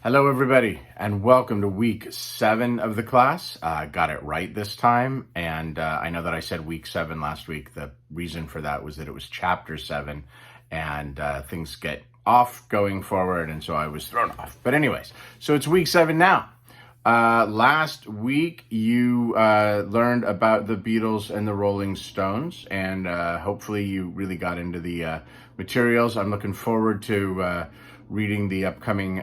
Hello, everybody, and welcome to week 7 of the class. Got it right this time, and I know that I said week 7 last week. The reason for that was that it was chapter 7, and things get off going forward, and so I was thrown off. But anyways, so it's week 7 now. Last week, you learned about the Beatles and the Rolling Stones, and hopefully you really got into the materials. I'm looking forward to reading the upcoming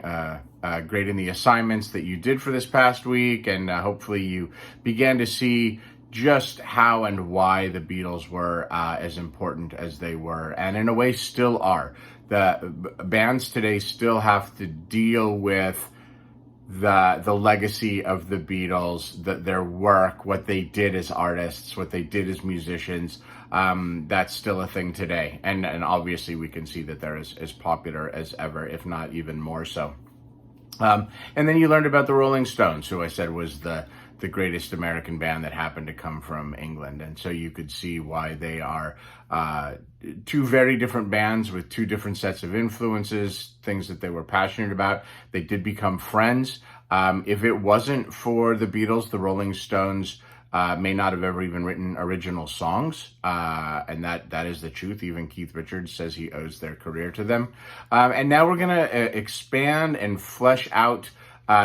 grading the assignments that you did for this past week, and hopefully you began to see just how and why the Beatles were as important as they were, and in a way still are. The bands today still have to deal with the legacy of the Beatles, their work, what they did as artists, what they did as musicians. That's still a thing today, and obviously we can see that they're as popular as ever, if not even more so. And then you learned about the Rolling Stones, who I said was the greatest American band that happened to come from England. And so you could see why they are two very different bands with two different sets of influences, things that they were passionate about. They did become friends. If it wasn't for the Beatles, the Rolling Stones may not have ever even written original songs, and that is the truth. Even Keith Richards says he owes their career to them. And now we're going to expand and flesh out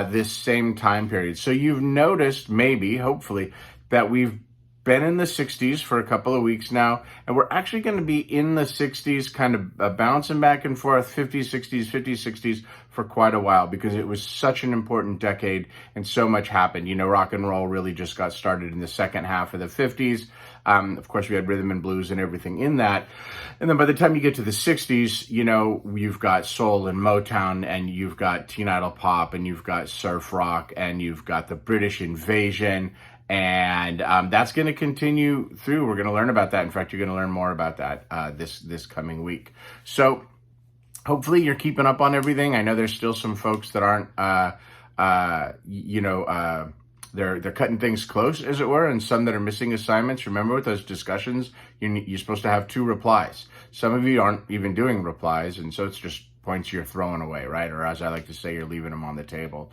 this same time period. So you've noticed, maybe, hopefully, that we've been in the 60s for a couple of weeks now, and we're actually going to be in the 60s, kind of bouncing back and forth, 50s, 60s, 50s, 60s for quite a while, because it was such an important decade and so much happened. You know, rock and roll really just got started in the second half of the 50s. Of course, we had rhythm and blues and everything in that. And then by the time you get to the 60s, you know, you've got soul and Motown, and you've got teen idol pop, and you've got surf rock, and you've got the British invasion. And that's going to continue through. We're going to learn about that. In fact, you're going to learn more about that this coming week. So hopefully you're keeping up on everything. I know there's still some folks that aren't, they're cutting things close, as it were, and some that are missing assignments. Remember, with those discussions, you're supposed to have 2 replies. Some of you aren't even doing replies, and so it's just points you're throwing away, right? Or as I like to say, you're leaving them on the table.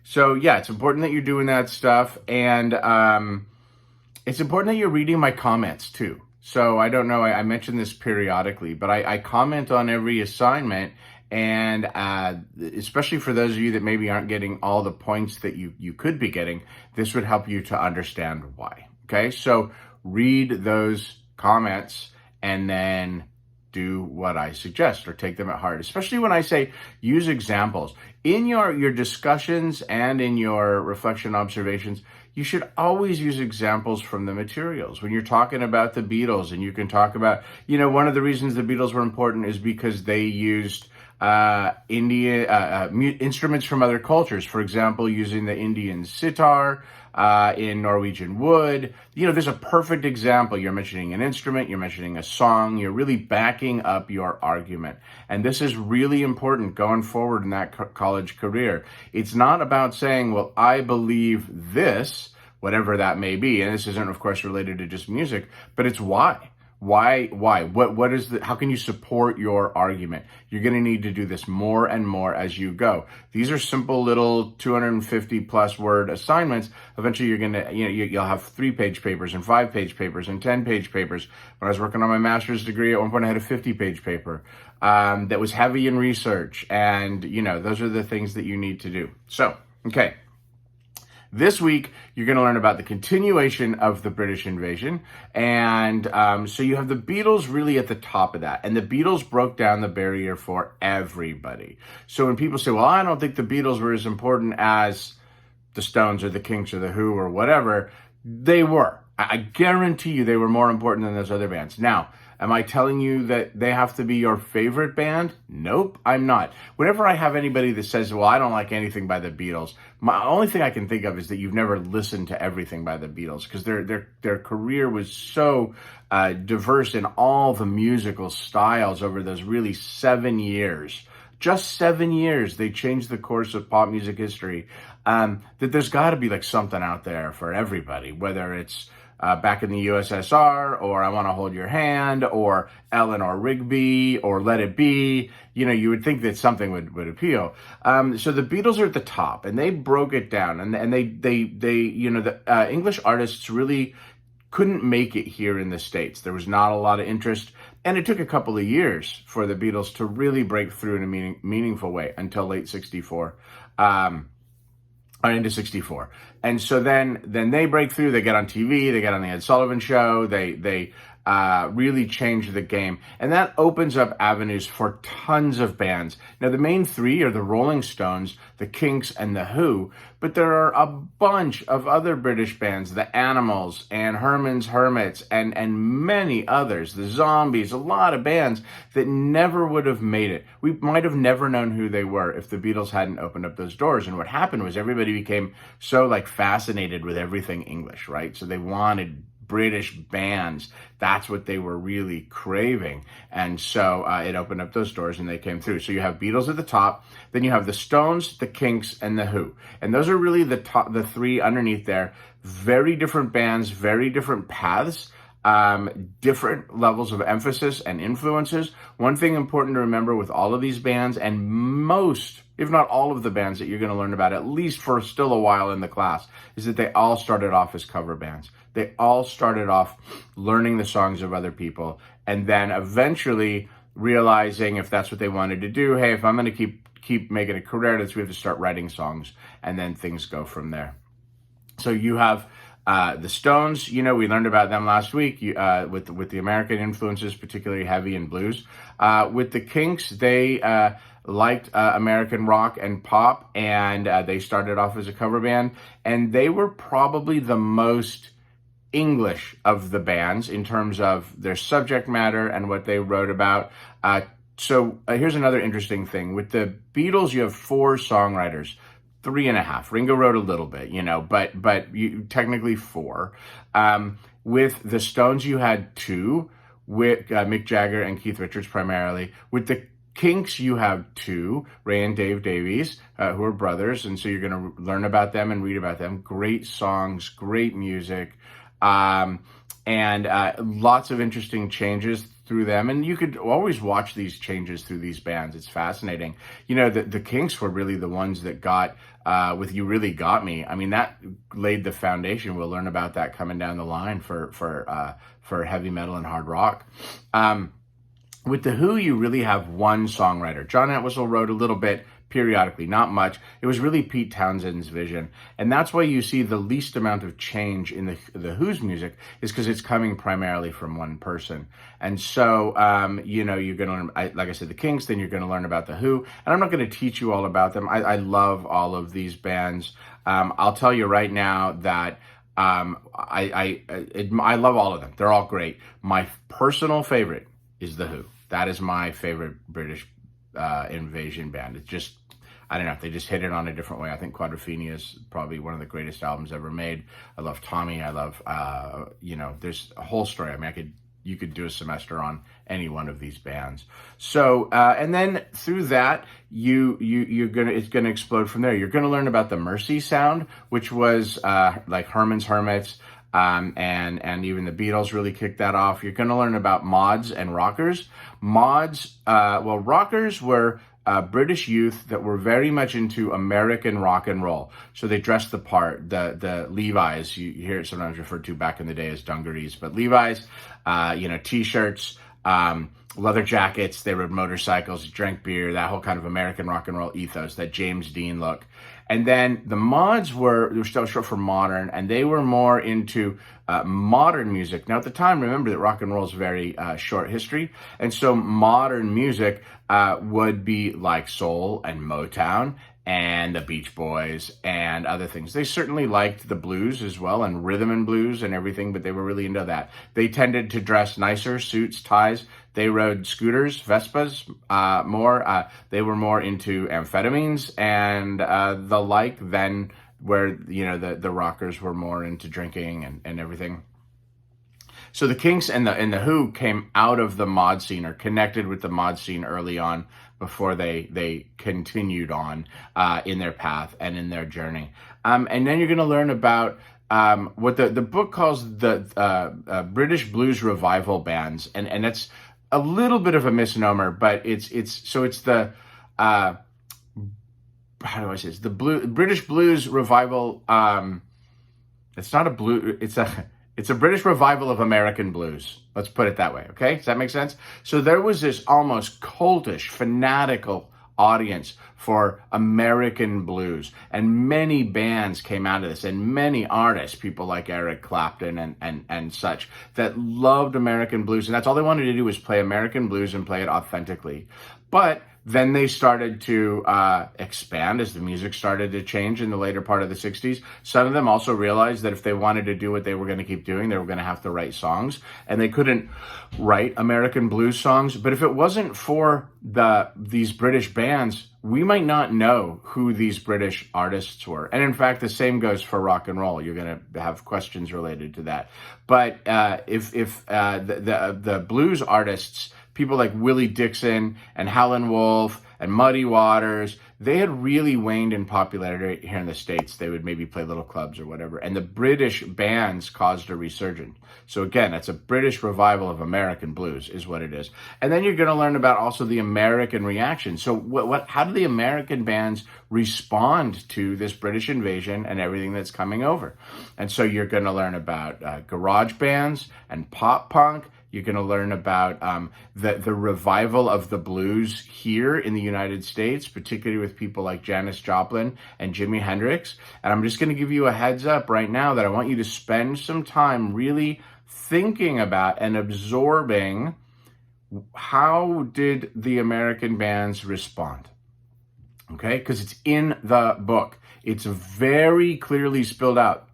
So yeah, it's important that you're doing that stuff, and it's important that you're reading my comments too. So I don't know, I mention this periodically, but I comment on every assignment, and especially for those of you that maybe aren't getting all the points that you could be getting, this would help you to understand why. Okay, so read those comments and then do what I suggest, or take them at heart, especially when I say use examples. In your discussions and in your reflection observations, you should always use examples from the materials. When you're talking about the Beatles, and you can talk about, you know, one of the reasons the Beatles were important is because they used instruments from other cultures. For example, using the Indian sitar, in Norwegian wood. You know, there's a perfect example. You're mentioning an instrument, you're mentioning a song, you're really backing up your argument. And this is really important going forward in that college career. It's not about saying, well, I believe this, whatever that may be. And this isn't, of course, related to just music, but it's why. Why? What is how can you support your argument? You're going to need to do this more and more as you go. These are simple little 250 plus word assignments. Eventually you're going to, you'll have 3-page papers and 5-page papers and 10-page papers. When I was working on my master's degree, at one point I had a 50-page paper, that was heavy in research. And, those are the things that you need to do. So, okay. This week, you're going to learn about the continuation of the British invasion. And so you have the Beatles really at the top of that. And the Beatles broke down the barrier for everybody. So when people say, well, I don't think the Beatles were as important as the Stones or the Kinks or the Who or whatever, they were. I guarantee you they were more important than those other bands. Now, am I telling you that they have to be your favorite band? Nope, I'm not. Whenever I have anybody that says, well, I don't like anything by the Beatles, my only thing I can think of is that you've never listened to everything by the Beatles, because their career was so diverse in all the musical styles over those really 7 years. Just 7 years, they changed the course of pop music history. That there's got to be like something out there for everybody, whether it's Back in the USSR, or I Want to Hold Your Hand, or Eleanor Rigby, or Let It Be. You would think that something would appeal. So the Beatles are at the top, and they broke it down, and they the English artists really couldn't make it here in the States. There was not a lot of interest, and it took a couple of years for the Beatles to really break through in a meaningful way until late 64. Into 64. And so then they break through, they get on TV, they get on the Ed Sullivan Show, they really change the game. And that opens up avenues for tons of bands. Now, the main three are the Rolling Stones, the Kinks, and the Who, but there are a bunch of other British bands, the Animals and Herman's Hermits and many others, the Zombies, a lot of bands that never would have made it. We might have never known who they were if the Beatles hadn't opened up those doors. And what happened was everybody became so fascinated with everything English, right? So they wanted British bands. That's what they were really craving. And so it opened up those doors and they came through. So you have Beatles at the top, then you have the Stones, the Kinks, and the Who. And those are really the three underneath there. Very different bands, very different paths, different levels of emphasis and influences. One thing important to remember with all of these bands, and most, if not all of the bands that you're going to learn about, at least for still a while in the class, is that they all started off as cover bands. They all started off learning the songs of other people, and then eventually realizing, if that's what they wanted to do, hey, if I'm going to keep making a career of this, we have to start writing songs, and then things go from there. So you have the Stones. We learned about them last week with the American influences, particularly heavy and blues. With the Kinks, they liked American rock and pop, and they started off as a cover band, and they were probably the most English of the bands in terms of their subject matter and what they wrote about. So here's another interesting thing. With the Beatles, you have 4 songwriters, 3.5. Ringo wrote a little bit, but you technically 4. With the Stones, you had 2, with Mick Jagger and Keith Richards primarily. With the Kinks, you have 2, Ray and Dave Davies, who are brothers, and so you're going to learn about them and read about them. Great songs, great music, and lots of interesting changes through them. And you could always watch these changes through these bands. It's fascinating. The Kinks were really the ones that got with You Really Got Me. I mean, that laid the foundation. We'll learn about that coming down the line for heavy metal and hard rock. With the Who, you really have one songwriter. John Entwistle wrote a little bit periodically, not much. It was really Pete Townshend's vision. And that's why you see the least amount of change in the Who's music, is because it's coming primarily from one person. And so, you're going to learn, like I said, the Kinks, then you're going to learn about the Who. And I'm not going to teach you all about them. I love all of these bands. I'll tell you right now that I love all of them. They're all great. My personal favorite is the Who. That is my favorite British invasion band. It's just, I don't know, they just hit it on a different way. I think Quadrophenia is probably one of the greatest albums ever made. I love Tommy. I love, there's a whole story. I mean, you could do a semester on any one of these bands. So, and then through that, it's gonna explode from there. You're gonna learn about the Mersey sound, which was like Herman's Hermits, and even the Beatles really kicked that off. You're going to learn about mods and rockers. Rockers were British youth that were very much into American rock and roll. So they dressed the part. The Levi's, you hear it sometimes referred to back in the day as dungarees, but Levi's, t-shirts, leather jackets, they rode motorcycles, drank beer, that whole kind of American rock and roll ethos, that James Dean look. And then the mods were still short for modern, and they were more into modern music. Now, at the time, remember that rock and roll is very short history, and so modern music would be like soul and Motown and the Beach Boys and other things. They certainly liked the blues as well, and rhythm and blues and everything, but they were really into that. They tended to dress nicer, suits, ties. They rode scooters, Vespas, more. They were more into amphetamines and the like than where, the rockers were more into drinking and everything. So the Kinks and the Who came out of the mod scene, or connected with the mod scene early on, before they continued on in their path and in their journey. And then you're going to learn about what the book calls the British blues revival bands, and that's a little bit of a misnomer, but it's the how do I say this? The British blues revival. It's not a blue. It's a British revival of American blues. Let's put it that way. Okay, does that make sense? So there was this almost cultish, fanatical audience for American blues, and many bands came out of this, and many artists, people like Eric Clapton and such, that loved American blues, and that's all they wanted to do was play American blues and play it authentically. But then they started to expand as the music started to change in the later part of the 60s. Some of them also realized that if they wanted to do what they were going to keep doing, they were going to have to write songs, and they couldn't write American blues songs. But if it wasn't for these British bands, we might not know who these British artists were. And in fact, the same goes for rock and roll. You're going to have questions related to that. But if the blues artists, people like Willie Dixon and Howlin' Wolf and Muddy Waters, they had really waned in popularity here in the States. They would maybe play little clubs or whatever. And the British bands caused a resurgence. So again, it's a British revival of American blues is what it is. And then you're going to learn about also the American reaction. So how do the American bands respond to this British invasion and everything that's coming over? And so you're going to learn about garage bands and pop punk. You're going to learn about the revival of the blues here in the United States, particularly with people like Janis Joplin and Jimi Hendrix. And I'm just going to give you a heads up right now that I want you to spend some time really thinking about and absorbing how did the American bands respond. Okay, because it's in the book. It's very clearly spelled out.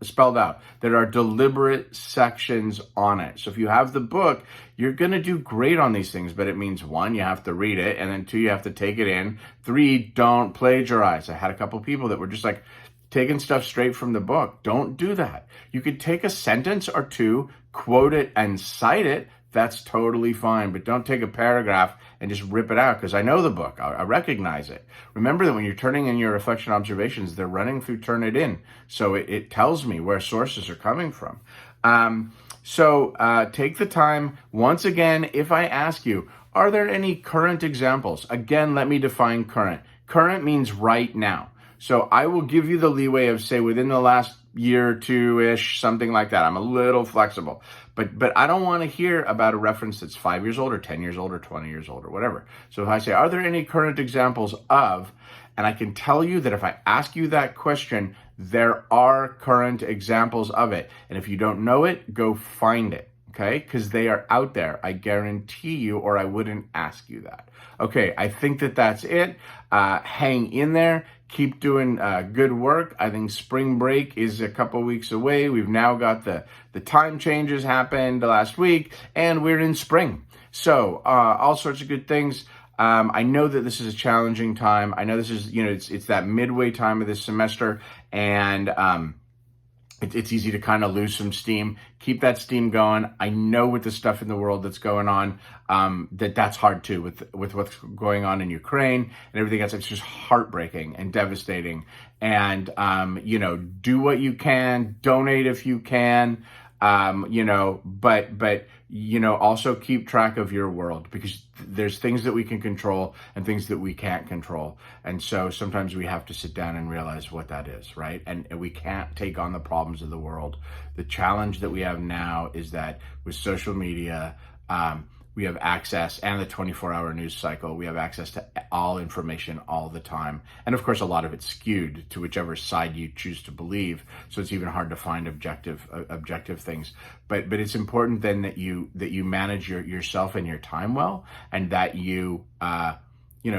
There are deliberate sections on it. So if you have the book, you're going to do great on these things. But it means, 1, you have to read it. And then 2, you have to take it in. 3, don't plagiarize. I had a couple people that were just like taking stuff straight from the book. Don't do that. You could take a sentence or 2, quote it and cite it. That's totally fine, but don't take a paragraph and just rip it out, because I know the book. I recognize it. Remember that when you're turning in your reflection observations, they're running through Turnitin. So it tells me where sources are coming from. So take the time. Once again, if I ask you, are there any current examples? Again, let me define current. Current means right now. So I will give you the leeway of, say, within the last year or 2-ish, something like that. I'm a little flexible. But I don't want to hear about a reference that's 5 years old or 10 years old or 20 years old or whatever. So if I say, are there any current examples of, and I can tell you that if I ask you that question, there are current examples of it. And if you don't know it, go find it. Okay, because they are out there. I guarantee you, or I wouldn't ask you that. Okay, I think that's it. Hang in there. Keep doing good work. I think spring break is a couple weeks away. We've now got the time changes happened last week, and we're in spring. So all sorts of good things. I know that this is a challenging time. I know this is, it's that midway time of this semester, and it's easy to kind of lose some steam. Keep that steam going. I know with the stuff in the world that's going on, that's hard too, with what's going on in Ukraine and everything else. It's just heartbreaking and devastating. And, do what you can, donate if you can, but also keep track of your world, because there's things that we can control and things that we can't control. And so sometimes we have to sit down and realize what that is, right? And we can't take on the problems of the world. The challenge that we have now is that with social media, we have access, and the 24-hour news cycle, we have access to all information all the time. And of course, a lot of it's skewed to whichever side you choose to believe. So it's even hard to find objective things. But it's important then that you manage yourself and your time well, and that you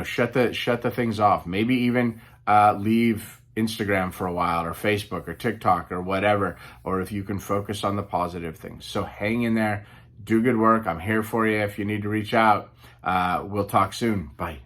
shut the things off. Maybe even leave Instagram for a while, or Facebook or TikTok or whatever, or if you can focus on the positive things. So hang in there. Do good work. I'm here for you if you need to reach out. We'll talk soon. Bye.